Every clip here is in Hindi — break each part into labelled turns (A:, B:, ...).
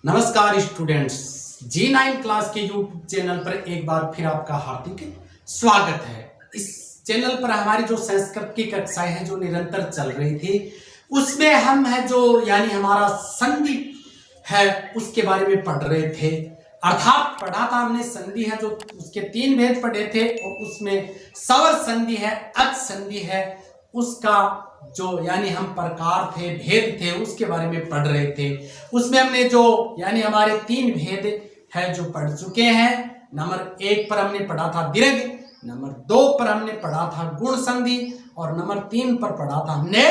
A: नमस्कार स्टूडेंट्स, G9 क्लास के यूट्यूब चैनल पर एक बार फिर आपका हार्दिक स्वागत है। इस चैनल पर हमारी जो संस्कृत की कक्षाएं हैं जो निरंतर चल रही थी, उसमें हम है जो यानी हमारा संधि है उसके बारे में पढ़ रहे थे। अर्थात पढ़ा था हमने संधि है जो उसके 3 भेद पढ़े थे और उसमें स्वर संधि है, अच संधि है, उसका जो यानी हम प्रकार थे, भेद थे, उसके बारे में पढ़ रहे थे। उसमें हमने जो यानी हमारे 3 भेद है जो पढ़ चुके हैं। नंबर 1 पर हमने पढ़ा था दीर्घ, नंबर 2 पर हमने पढ़ा था गुण संधि और नंबर 3 पर पढ़ा था हमने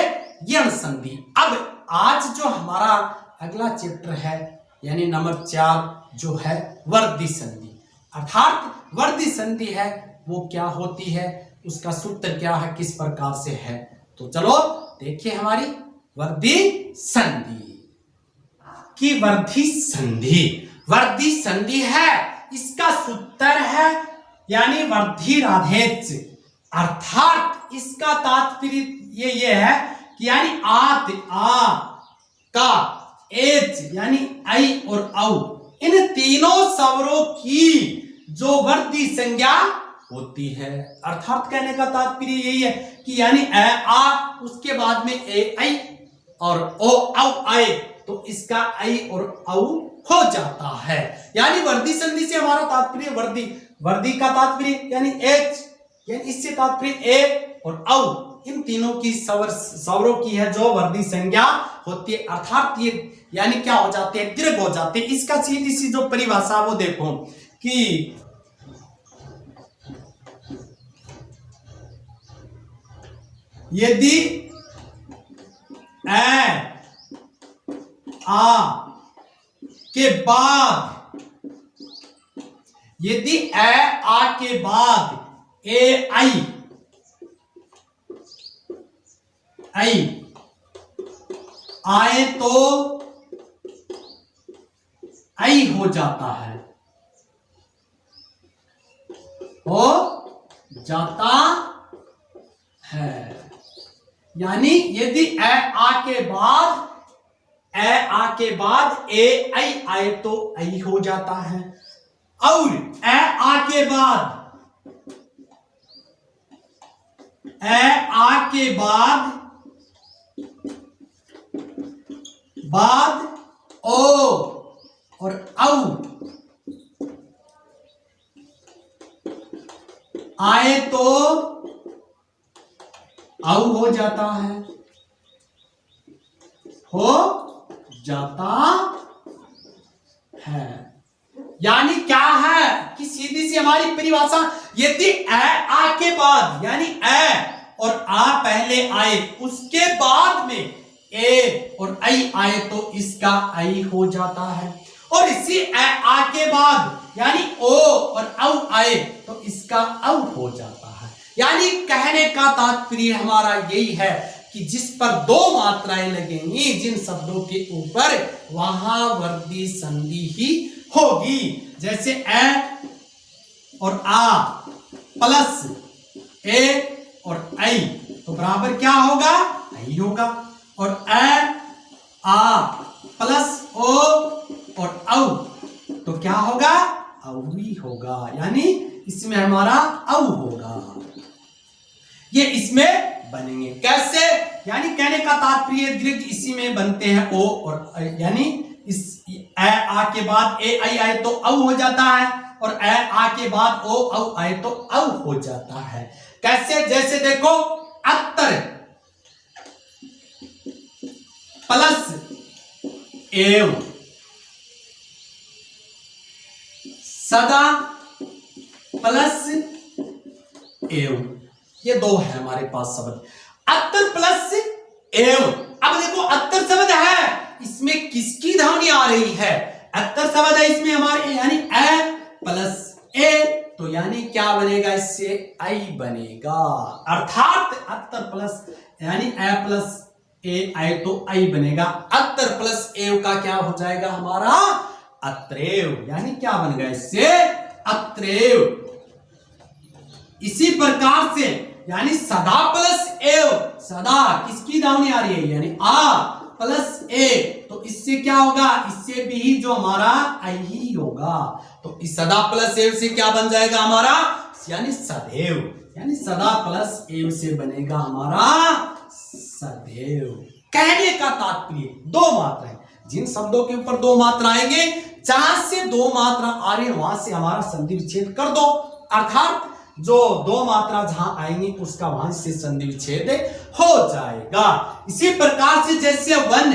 A: यण संधि। अब आज जो हमारा अगला चैप्टर है यानी नंबर 4 जो है वर्धी संधि। अर्थात वर्धी संधि है वो क्या होती है, उसका सूत्र क्या है, किस प्रकार से है। तो चलो देखिए हमारी वर्धी संधि की वर्धी संधि है, इसका सूत्र है यानी वर्धी राधेच। अर्थात इसका तात्पर्य ये है कि यानी आत आ का एच यानी आई और औ इन तीनों स्वरों की जो वर्धी संज्ञा होती है। अर्थात कहने का तात्पर्य यही है कि यानी ए आ उसके बाद में ए आई और ओ औ आए तो इसका आई और औ हो जाता है। यानी वर्धी संधि से हमारा तात्पर्य वर्धी का तात्पर्य यानी एच, यानी इससे तात्पर्य ए और औ इन तीनों की स्वरों की है जो वर्धी संज्ञा होती है। अर्थात ये यानी क्या हो जाते हैं, दीर्घ हो जाते हैं। इसका सीधी सी जो परिभाषा वो देखो कि यदि ए आ के बाद ए आई आए तो आई हो जाता है, यानी यदि ए आ के बाद ए आई आए तो आई हो जाता है और ए आ के बाद ओ और औ आए तो औ हो जाता है। यानी क्या है कि सीधी सी हमारी परिभाषा, यदि ए आ के बाद यानी ए और आ पहले आए उसके बाद में ए और आई आए तो इसका आई हो जाता है और इसी ए आ के बाद यानी ओ और औ आए तो इसका औ हो जाता है। यानी कहने का तात्पर्य हमारा यही है कि जिस पर 2 मात्राएं लगेंगी जिन शब्दों के ऊपर वहां वर्धी संधि ही होगी। जैसे ए और आ प्लस ए और आई तो बराबर क्या होगा, आई होगा। और ए आ प्लस ओ और औ तो क्या होगा, औ ही होगा। यानी इसमें हमारा औ होगा, ये इसमें बनेंगे। कैसे, यानी कहने का तात्पर्य दीर्घ इसी में बनते हैं ओ और यानी इस ए आ के बाद ए आई आए तो औ हो जाता है और ए आ के बाद ओ औ आए तो औ हो जाता है। कैसे, जैसे देखो अत्तर प्लस एव, सदा प्लस एव, ये 2 है हमारे पास शब्द, अत्तर प्लस एव। अब देखो अत्तर शब्द है, इसमें किसकी ध्वनि आ रही है, अत्तर शब्द है इसमें हमारे यानी ए प्लस ए तो यानी क्या बनेगा, इससे आई बनेगा। अर्थात अत्तर प्लस यानी ए प्लस ए आए तो आई बनेगा। अत्तर प्लस एव का क्या हो जाएगा हमारा, अत्रेव, यानी क्या बन गया इससे, अत्रेव। इसी प्रकार से यानी सदा प्लस एव, सदा किसकी ध्वनि आ रही है यानी आ प्लस ए तो इससे क्या होगा, इससे भी जो हमारा ऐ ही होगा। तो इस सदा प्लस एव से क्या बन जाएगा हमारा, यानी सदैव, यानी सदा प्लस एव से बनेगा हमारा सदैव। कहने का तात्पर्य दो मात्राएं, जिन शब्दों के ऊपर दो मात्रा आएंगे, जहां से दो मात्रा आ रही है वहां से हमारा संधि विच्छेद कर दो, अर्थात जो दो मात्रा जहां आएंगी उसका वहां से संधि विच्छेद हो जाएगा। इसी प्रकार से जैसे वन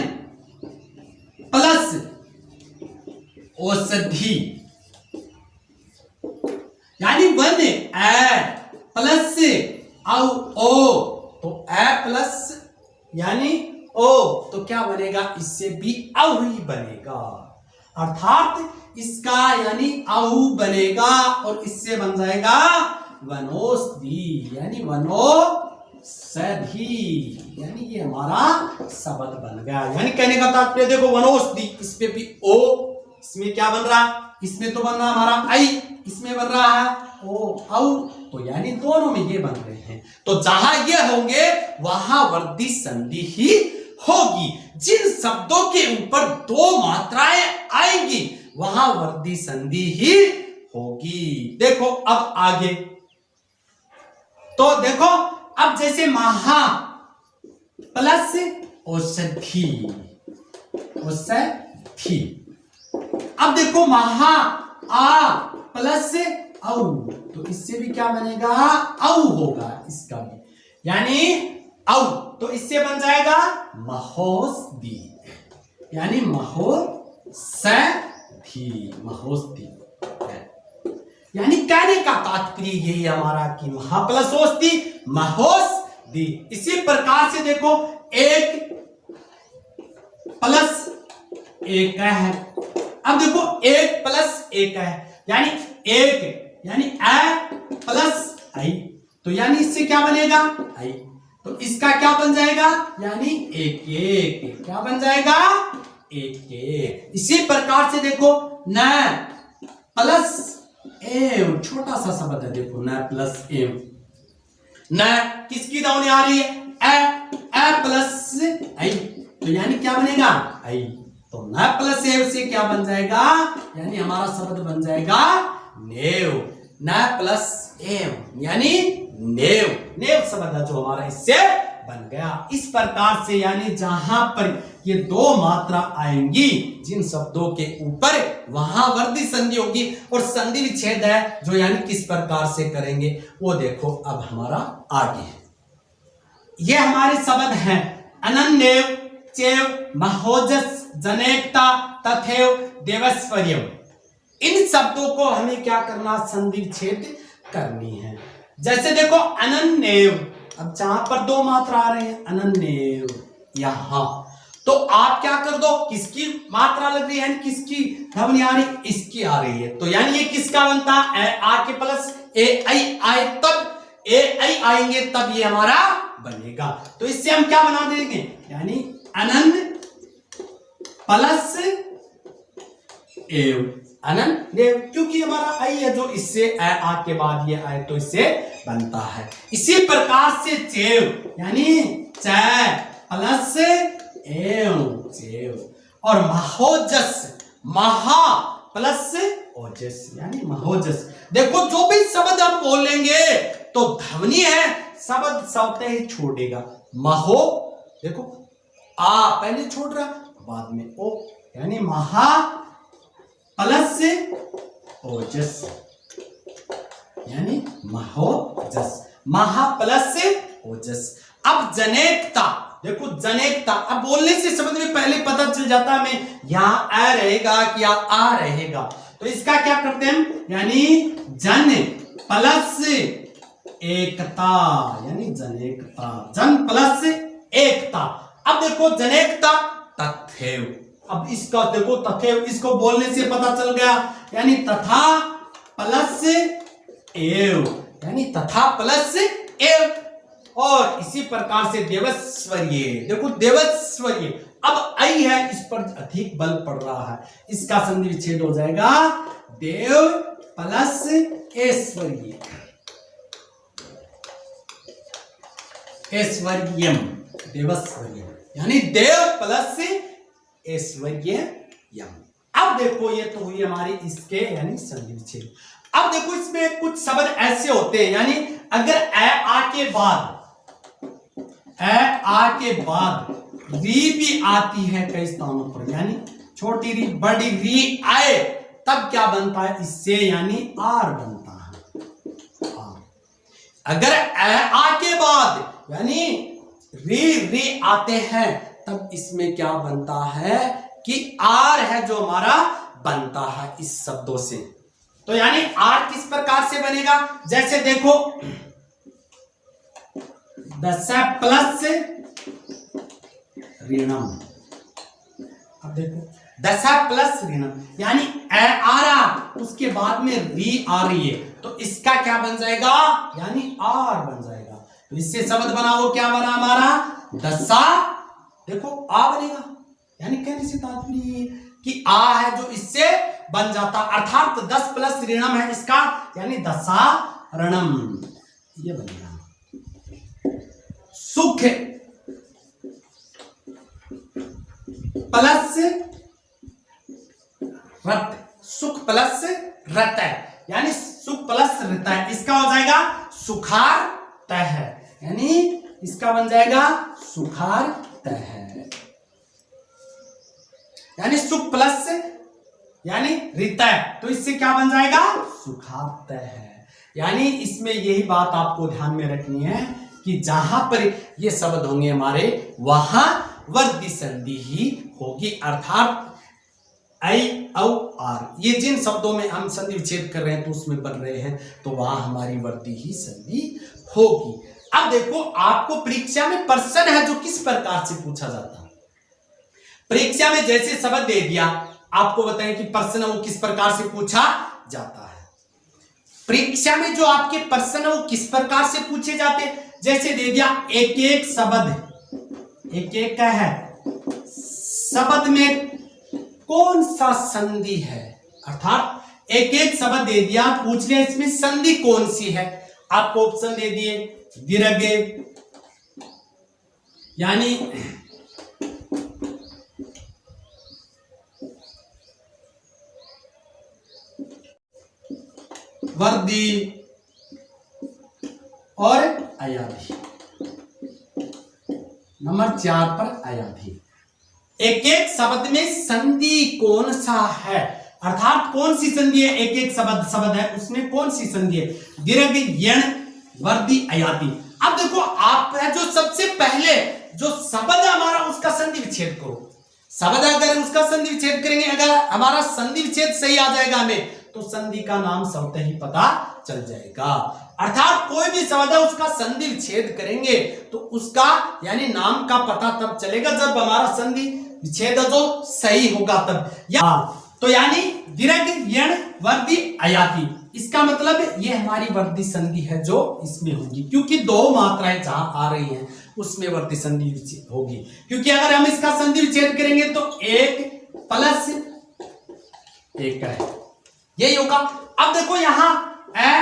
A: प्लस औषधि, यानी वन ए प्लस ओ, तो ए प्लस यानी ओ, तो क्या बनेगा, इससे भी औ ही बनेगा, अर्थात इसका यानी औ बनेगा और इससे बन जाएगा वनौषधि, यानी वनौषधि, यानी ये हमारा शब्द बन गया। यानी कहने का तात्पर्य देखो, वनौषधि, इस पे भी ओ, इसमें क्या बन रहा है, इसमें तो बन रहा है हमारा आई, इसमें बन रहा है ओ औ, तो यानी दोनों में ये बन रहे हैं। तो जहां ये होंगे वहां वर्धी संधि ही होगी। जिन शब्दों के ऊपर दो मात्राएं आएंगी वहां वर्धी संधि ही होगी। देखो अब आगे, तो देखो अब जैसे महा प्लस औषधि, औषधि, अब देखो महा आ प्लस औ, तो इससे भी क्या बनेगा, औ होगा इसका भी, यानी औ, तो इससे बन जाएगा महोषधि, यानी महोषधि, महोषधि। यानी कहने का तात्पर्य यही हमारा कि महा प्लस औषधि, महोषधि। इसी प्रकार से देखो एक प्लस एक है, अब देखो एक प्लस एक है, यानी एक, यानी ए प्लस आई, तो यानी इससे क्या बनेगा आई, तो इसका क्या बन जाएगा, यानी एक एक, क्या बन जाएगा एक एक। इसी प्रकार से देखो न प्लस एव, छोटा सा शब्द है, देखो न प्लस एव, न किसकी दावनी आ रही है, ए प्लस आई, तो यानी क्या बनेगा आई, तो न प्लस एव से क्या बन जाएगा, यानी हमारा शब्द बन जाएगा नेव, न प्लस एव यानी नेव, नेव शब्द है जो हमारा इससे बन गया। इस प्रकार से यानी जहां पर ये दो मात्रा आएंगी जिन शब्दों के ऊपर, वहां वर्धी संधि होगी और संधि विच्छेद है जो यानी किस प्रकार से करेंगे वो देखो अब हमारा आगे है। ये हमारे शब्द हैं अनन्यव, चेव, महोजस, जनेकता, तथैव, देवस्वर्यम। इन शब्दों को हमें क्या करना, संधि विच्छेद करनी है। जैसे देखो अनन्यव, अब जहां पर दो मात्रा आ रहे हैं अनन्यव, यहां तो आप क्या कर दो, किसकी मात्रा लग रही है, किसकी ध्वनि आ रही, इसकी आ रही है, तो यानी ये किसका बनता है, ए आ के प्लस ए आई आए तब, ए आई आएंगे तब ये हमारा बनेगा। तो इससे हम क्या बना देंगे, यानी अनन्य प्लस एव, अनंत देव, क्योंकि हमारा आई है जो इससे आ के बाद ये आए तो इससे बनता है। इसी प्रकार से चेव यानी चै प्लस एव, चेव, और महोजस, महा प्लस ओजस यानी महोजस। देखो जो भी शब्द हम बोलेंगे तो ध्वनि है, शब्द शब्द ही छोड़ेगा, महो, देखो आ पहले छोड़ रहा बाद में ओ, यानी महा प्लस ओजस यानी महोजस, महा प्लस ओजस। अब जनेकता, देखो जनेकता, अब बोलने से शब्द में पहले पता चल जाता है हमें यहां आ रहेगा कि आ रहेगा, तो इसका क्या करते हैं हम, यानी जन प्लस एकता यानी जनेकता, जन प्लस एकता। अब देखो जनेकता तथैव, अब इसका देखो तथैव, इसको बोलने से पता चल गया यानी तथा प्लस एव यानी तथा प्लस एव। और इसी प्रकार से देवस्वर्य, देखो देवस्वर्य, अब आई है इस पर अधिक बल पड़ रहा है, इसका संधि विच्छेद हो जाएगा देव प्लस ऐश्वर्य, ऐश्वर्यम, देवस्वर्यम यानी देव प्लस ऐश्वर्ययम्। अब देखो ये तो हुई हमारी इसके यानी संधि विच्छेद। अब देखो इसमें कुछ शब्द ऐसे होते हैं, यानी अगर ए आ के बाद री भी आती है कई स्थानों पर, यानी छोटी री बड़ी री आए तब क्या बनता है इससे, यानी आर बनता है आर। अगर ए आ के बाद यानी री आते हैं तब इसमें क्या बनता है कि आर है जो हमारा बनता है इस शब्दों से। तो यानी आर किस प्रकार से बनेगा, जैसे देखो दस प्लस ऋणम। अब देखो दस प्लस ऋणम यानी ए आ रहा उसके बाद में री आ रही है तो इसका क्या बन जाएगा, यानी आर बन जाएगा। तो इससे शब्द बना वो क्या बना हमारा दसा, देखो आ बनेगा, यानी कहने से तात्पर्य कि आ है जो इससे बन जाता, अर्थात 10 प्लस ऋणम है इसका, यानी दशा ऋणम ये बनेगा। सुख प्लस रत, सुख प्लस रत है, यानी सुख प्लस रत है, इसका हो जाएगा सुखार तह, यानी इसका बन जाएगा सुखार तह, यानी सुख प्लस यानी रित है तो इससे क्या बन जाएगा सुखात है। यानी इसमें यही बात आपको ध्यान में रखनी है कि जहां पर ये शब्द होंगे हमारे वहां वर्दी संधि ही होगी, अर्थात आई औ आर, ये जिन शब्दों में हम संधि विच्छेद कर रहे हैं तो उसमें बन रहे हैं तो वहां हमारी वर्दी ही संधि होगी। अब देखो आपको परीक्षा में प्रश्न है जो किस प्रकार से पूछा जाता है। परीक्षा में जैसे शब्द दे दिया आपको बताएं कि प्रश्न वो किस प्रकार से पूछा जाता है। परीक्षा में जो आपके प्रश्न वो किस प्रकार से पूछे जाते, जैसे दे दिया एक एक शब्द, एक एक का है शब्द में कौन सा संधि है, अर्थात एक एक शब्द दे दिया पूछ लिया इसमें संधि कौन सी है। आपको ऑप्शन दे दिए दीर्घ यानी वर्दी और अयाधी, नंबर 4 पर अयाधी। एक एक शब्द में संधि कौन सा है, अर्थात कौन सी संधि है, एक एक शब्द है उसमें कौन सी संधि है, दीर्घ यण वर्दी अयाधी। अब देखो आप है जो सबसे पहले जो शब्द हमारा उसका संधि विच्छेद करो, शब्द अगर उसका संधि विच्छेद करेंगे, अगर हमारा संधि विच्छेद सही आ जाएगा हमें तो संधि का नाम स्वतः ही पता चल जाएगा। अर्थात कोई भी शब्द है उसका संधि विच्छेद करेंगे तो उसका यानी नाम का पता तब चलेगा जब हमारा संधि विच्छेद जो सही होगा तब। तो यानी दीर्घ यण वर्दी अयाती, इसका मतलब ये हमारी वर्दी संधि है जो इसमें होगी, क्योंकि दो मात्राएं जहां आ रही हैं उसमें वर्दी संधि विच्छेद होगी। क्योंकि अगर हम इसका संधि विच्छेद करेंगे तो एक प्लस एक है यही होगा। अब देखो यहां ए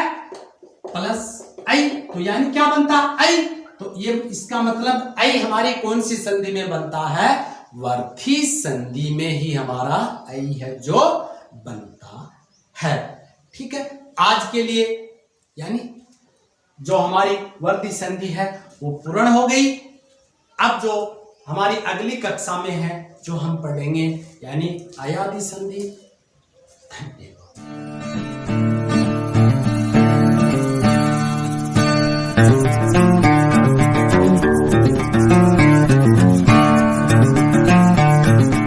A: प्लस आई तो यानी क्या बनता आई, तो ये इसका मतलब आई हमारी कौन सी संधि में बनता है, वर्धी संधि में ही हमारा आई है जो बनता है। ठीक है, आज के लिए यानी जो हमारी वर्धी संधि है वो पूर्ण हो गई। अब जो हमारी अगली कक्षा में है जो हम पढ़ेंगे यानी अयाधी संधि। धन्यवाद।